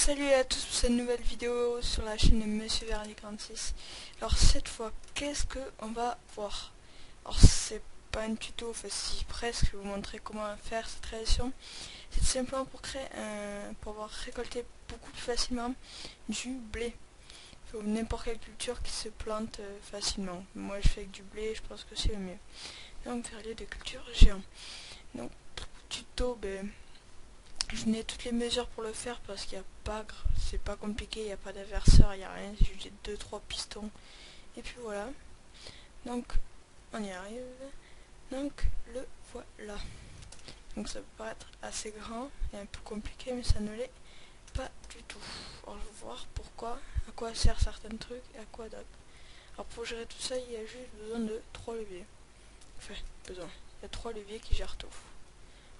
Salut à tous pour cette nouvelle vidéo sur la chaîne de Monsieur Verly 46. Alors cette fois, qu'est-ce que on va voir? Alors c'est pas un tuto, enfin si presque, je vais vous montrer comment faire cette création. C'est simplement pour créer pour pouvoir récolter beaucoup plus facilement du blé. Ou n'importe quelle culture qui se plante facilement. Moi je fais avec du blé, je pense que c'est le mieux. Donc faire lieu de culture géant. Donc tuto, je n'ai toutes les mesures pour le faire parce qu'il n'y a pas, c'est pas compliqué, il n'y a pas d'aversseur, il n'y a rien, c'est juste 2-3 pistons. Et puis voilà. Donc on y arrive. Donc le voilà. Donc ça peut paraître assez grand et un peu compliqué, mais ça ne l'est pas du tout. Alors je vais voir pourquoi, à quoi servent certains trucs et à quoi d'autres. Alors pour gérer tout ça, il y a juste besoin de 3 leviers. Enfin, besoin. Il y a 3 leviers qui gèrent tout.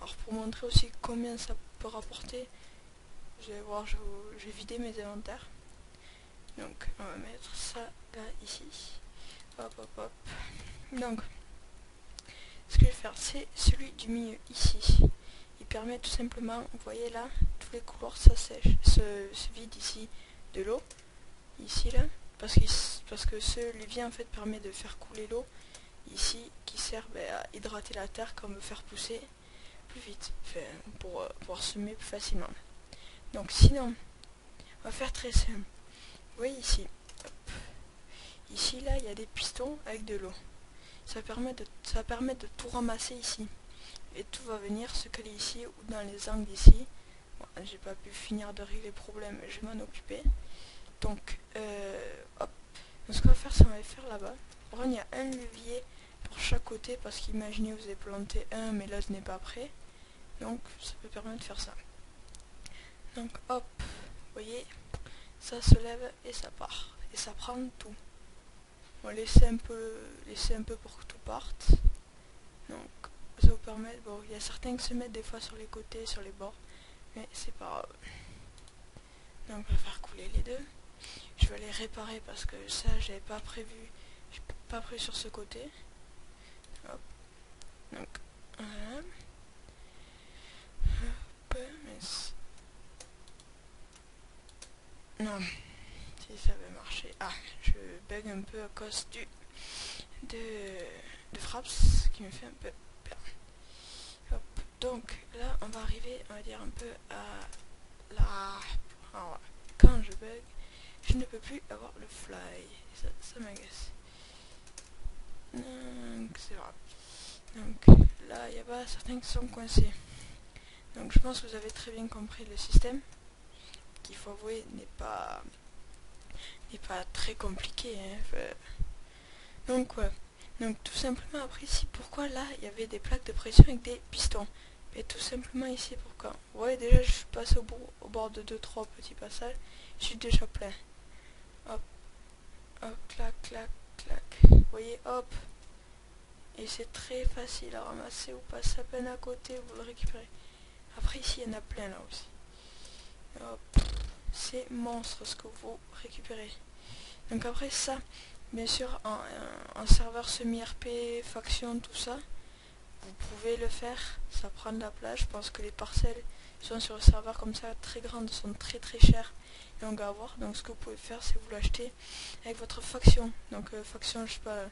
Alors pour montrer aussi combien ça peut rapporter, je vais voir, je vais vider mes inventaires. Donc on va mettre ça là, ici. Hop hop hop. Donc ce que je vais faire, c'est celui du milieu ici. Il permet tout simplement, vous voyez là, tous les couloirs ça sèche, se vide ici de l'eau. Ici là. Parce que ce levier en fait permet de faire couler l'eau ici qui sert à hydrater la terre quand on veut faire pousser plus vite, enfin, pour pouvoir semer plus facilement. Donc sinon, on va faire très simple. Vous voyez ici, hop. Ici là il y a des pistons avec de l'eau. Ça permet de tout ramasser ici. Et tout va venir se caler ici ou dans les angles ici. Bon, j'ai pas pu finir de régler le problème, je vais m'en occuper. Donc, hop. Donc, ce qu'on va faire, c'est qu'on va les faire là-bas. Alors, il y a un levier pour chaque côté parce qu'imaginez vous avez planté un mais l'autre n'est pas prêt. Donc, ça peut permettre de faire ça. Donc, hop. Vous voyez, ça se lève et ça part. Et ça prend tout. On va laisser un peu pour que tout parte. Donc, ça vous permet... Bon, il y a certains qui se mettent des fois sur les côtés, sur les bords. Mais c'est pas grave. Donc, on va faire couler les deux. Je vais les réparer parce que ça, j'avais pas prévu. J'ai pas prévu sur ce côté. Hop. Donc, voilà. Hop, mais... Non. Si ça va marcher. Ah, je bug un peu à cause de Fraps qui me fait un peu peur. Hop. Donc là on va arriver, on va dire un peu à la... Alors, quand je bug, je ne peux plus avoir le fly. Ça m'agace. Donc c'est vrai. Donc là il y a pas certains qui sont coincés. Donc je pense que vous avez très bien compris le système, qu'il faut avouer n'est pas très compliqué, hein. Enfin, donc ouais. Donc tout simplement après ici, pourquoi là il y avait des plaques de pression avec des pistons? Et tout simplement ici, pourquoi? Vous voyez déjà je suis passé au bord de 2-3 petits passages, je suis déjà plein. Hop, hop, clac, clac, clac. Vous voyez, hop. Et c'est très facile à ramasser, vous passez à peine à côté, vous le récupérez. Après ici il y en a plein là aussi. Hop, c'est monstre ce que vous récupérez. Donc après ça, bien sûr, en serveur semi-RP, faction, tout ça, vous pouvez le faire, ça prend de la place. Je pense que les parcelles sont sur le serveur comme ça, très grandes, sont très très chères et on va avoir. Donc ce que vous pouvez faire, c'est vous l'acheter avec votre faction. Donc faction, je sais pas,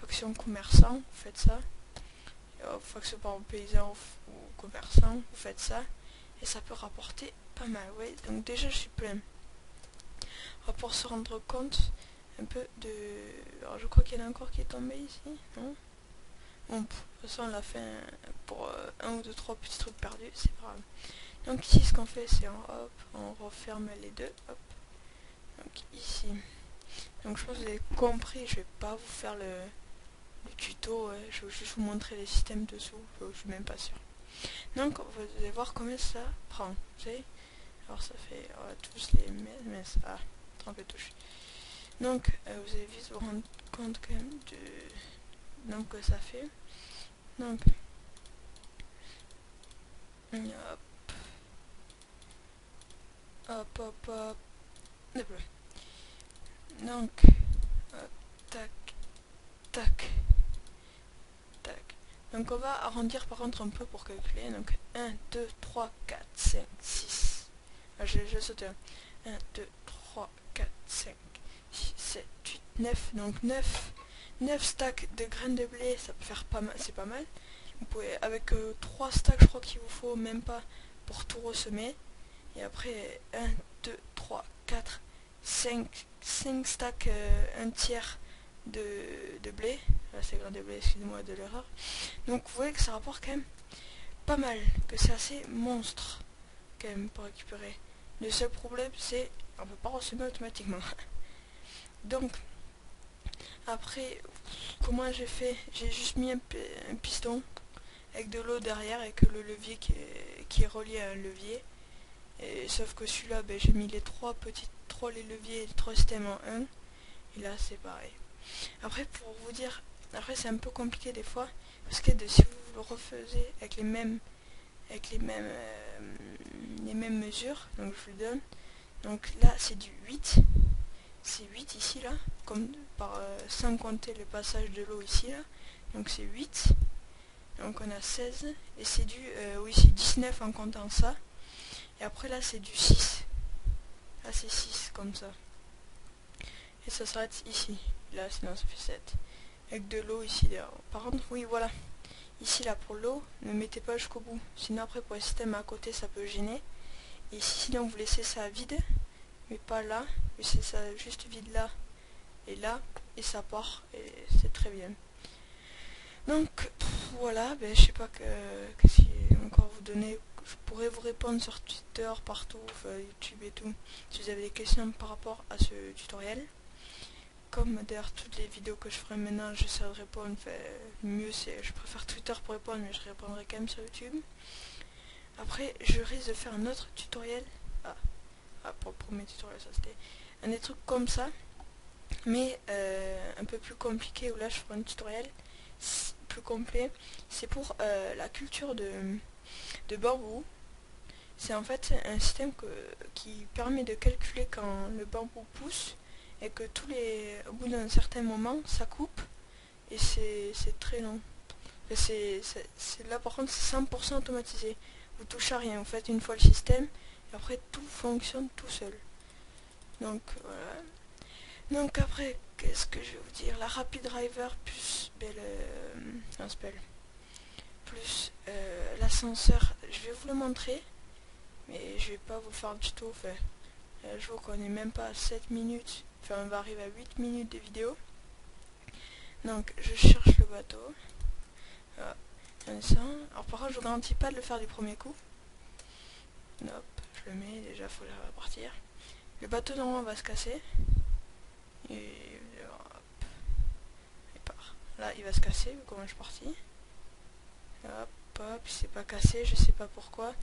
faction commerçant, vous faites ça. Faction par exemple paysan ou commerçant, vous faites ça. Et ça peut rapporter pas mal, ouais. Donc déjà, je suis plein. Alors, pour se rendre compte un peu de... Alors je crois qu'il y en a encore qui est tombé ici, non? Bon, de toute façon on l'a fait pour un ou deux, trois petits trucs perdus, c'est pas grave. Donc ici ce qu'on fait c'est on referme les deux, hop. Donc ici. Donc je pense que vous avez compris, je vais pas vous faire le tuto, je vais juste vous montrer les systèmes dessous, je suis même pas sûr. Donc vous allez voir combien ça prend, vous savez. Alors ça fait tous les mais ça... trompe les touches. Donc vous allez vite vous rendre compte quand même de donc que ça fait. Donc hop hop hop hop. Donc hop, tac tac tac. Donc on va arrondir par contre un peu pour calculer. Donc 1 2 3 4 5 6. J'ai sauté 1, 2, 3, 4, 5, 6, 7, 8, 9. Donc 9 stacks de graines de blé, ça peut faire pas mal, c'est pas mal. Vous pouvez, avec 3 stacks, je crois qu'il vous faut même pas pour tout ressemer. Et après 1, 2, 3, 4, 5 stacks, un tiers de blé. Là c'est graines de blé, excusez-moi de l'erreur. Donc vous voyez que ça rapporte quand même pas mal, que c'est assez monstre quand même pour récupérer. Le seul problème c'est on peut pas ressemer automatiquement. Donc après comment j'ai fait, j'ai juste mis un piston avec de l'eau derrière et que le levier qui est relié à un levier. Et, sauf que celui-là j'ai mis les trois les leviers et les 3 systèmes en un. Et là c'est pareil. Après pour vous dire, après c'est un peu compliqué des fois parce que si vous le refaisez avec les mêmes mesures, donc je vous le donne. Donc là c'est du 8. C'est 8 ici là, comme sans compter le passage de l'eau ici là. Donc c'est 8. Donc on a 16. Et c'est du oui c'est 19 en comptant ça. Et après là c'est du 6. Là c'est 6 comme ça. Et ça s'arrête ici. Là sinon ça fait 7. Avec de l'eau ici derrière. Par contre oui voilà. Ici là pour l'eau, ne mettez pas jusqu'au bout. Sinon après pour le système à côté ça peut gêner. Et ici sinon vous laissez ça vide. Mais pas là. Vous laissez ça juste vide là. Et là. Et ça part. Et c'est très bien. Donc voilà. Je sais pas que si encore vous donner. Je pourrais vous répondre sur Twitter, partout, YouTube et tout. Si vous avez des questions par rapport à ce tutoriel. Comme d'ailleurs toutes les vidéos que je ferai maintenant, j'essaierai de répondre. Mieux c'est, je préfère Twitter pour répondre, mais je répondrai quand même sur YouTube. Après, je risque de faire un autre tutoriel. Pour le premier tutoriel, ça c'était un des trucs comme ça, mais un peu plus compliqué. Où là, je ferai un tutoriel plus complet. C'est pour la culture de bambou. C'est en fait un système qui permet de calculer quand le bambou pousse. Et que au bout d'un certain moment, ça coupe. Et c'est très long. Là par contre, c'est 100% automatisé. Vous touchez à rien, vous faites une fois le système. Et après, tout fonctionne tout seul. Donc, voilà. Donc après, qu'est-ce que je vais vous dire? La Rapid Driver plus plus l'ascenseur. Je vais vous le montrer. Mais je vais pas vous faire le tuto. Je vois qu'on est même pas à 7 minutes. Enfin, on va arriver à 8 minutes de vidéo. Donc, je cherche le bateau. Voilà. Alors, par contre, je vous garantis pas de le faire du premier coup. Hop, je le mets. Déjà, faut la partir. Le bateau, normalement, va se casser. Et hop. Il part. Là, il va se casser, vu comment je suis parti. Hop, hop, il s'est pas cassé. Je sais pas pourquoi.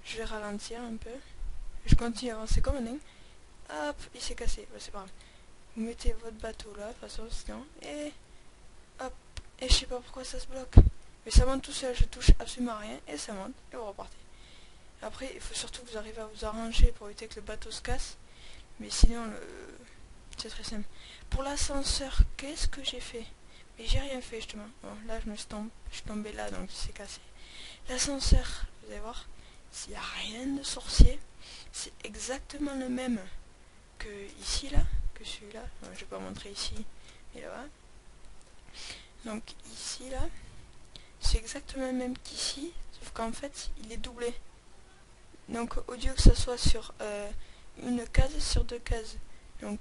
Je vais ralentir un peu. Je continue à avancer comme un dingue. Hop, il s'est cassé. C'est pas grave. Vous mettez votre bateau là, de toute façon, sinon. Et hop. Et je sais pas pourquoi ça se bloque. Mais ça monte tout seul, je touche absolument à rien. Et ça monte. Et vous repartez. Après, il faut surtout que vous arrivez à vous arranger pour éviter que le bateau se casse. Mais sinon, c'est très simple. Pour l'ascenseur, qu'est-ce que j'ai fait? Mais j'ai rien fait justement. Bon, là, je suis tombé là, donc il s'est cassé. L'ascenseur, vous allez voir, s'il n'y a rien de sorcier, c'est exactement le même que ici là, que celui-là. Je vais pas montrer ici, mais là-bas. Donc ici là, c'est exactement le même qu'ici, sauf qu'en fait, il est doublé. Donc au lieu que ça soit sur une case, sur 2 cases. Donc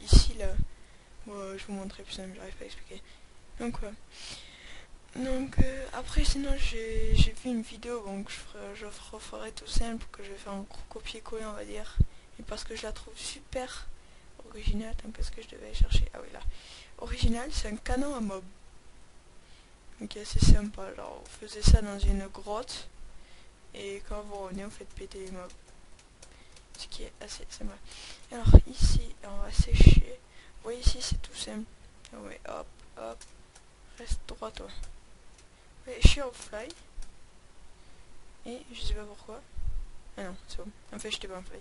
ici là, je vais vous montrer plus simple, j'arrive pas à expliquer. Donc voilà. Donc après sinon j'ai vu une vidéo, donc je referai tout simple, que je vais faire un copier-coller on va dire. Et parce que je la trouve super originale. Donc qu'est-ce que je devais chercher? Ah oui là. Original, c'est un canon à mob. Donc assez sympa. Alors vous faisiez ça dans une grotte. Et quand vous revenez, vous faites péter les mobs. Ce qui est assez sympa. Alors ici, on va sécher. Vous voyez ici, c'est tout simple. Ouais, hop, hop. Reste droit toi. Ouais, je suis en fly. Et je sais pas pourquoi. Ah non, c'est bon. En fait, j'étais pas en fly.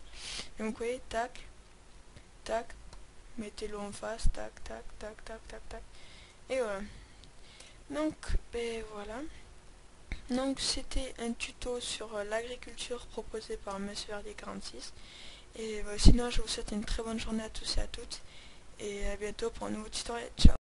Donc vous voyez, tac, tac. Mettez-le en face, tac, tac, tac, tac, tac, tac. Et voilà. Donc, voilà. Donc c'était un tuto sur l'agriculture proposé par Monsieur Verdier 46. Et sinon je vous souhaite une très bonne journée à tous et à toutes. Et à bientôt pour un nouveau tutoriel. Ciao.